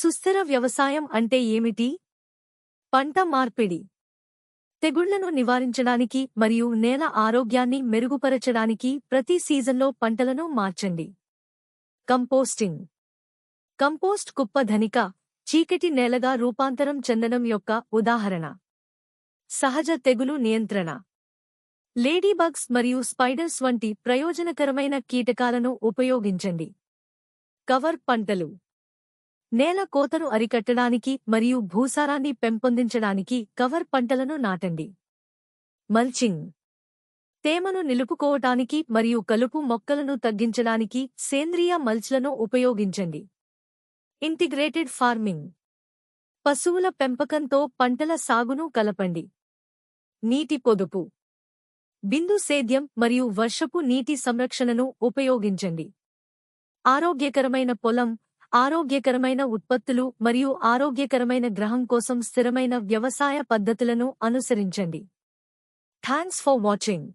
సుస్థిర వ్యవసాయం అంటే ఏమిటి? పంట మార్పిడి. తెగుళ్లను నివారించడానికి మరియు నేల ఆరోగ్యాన్ని మెరుగుపరచడానికి ప్రతి సీజన్లో పంటలను మార్చండి. కంపోస్టింగ్. కంపోస్ట్ కుప్ప ధనిక, చీకటి నేలగా రూపాంతరం చెందడం యొక్క ఉదాహరణ. సహజ తెగులు నియంత్రణ. లేడీబగ్స్ మరియు స్పైడర్స్ వంటి ప్రయోజనకరమైన కీటకాలను ఉపయోగించండి. కవర్ పంటలు. నేల కోతను అరికట్టడానికి మరియు భూసారాన్ని పెంపొందించడానికి కవర్ పంటలను నాటండి. మల్చింగ్. తేమను నిలుపుకోవటానికి మరియు కలుపు మొక్కలను తగ్గించడానికి సేంద్రియ మల్చ్లను ఉపయోగించండి. Integrated farming. పశువుల పెంపకంతో పంటల సాగును కలపండి. నీటి పొదుపు. బిందు సేద్యం మరియు వర్షపు నీటి సంరక్షణను ఉపయోగించండి. ఆరోగ్యకరమైన పొలం, ఆరోగ్యకరమైన ఉత్పత్తులు మరియు ఆరోగ్యకరమైన గ్రహం కోసం స్థిరమైన వ్యవసాయ పద్ధతులను అనుసరించండి. Thanks for watching.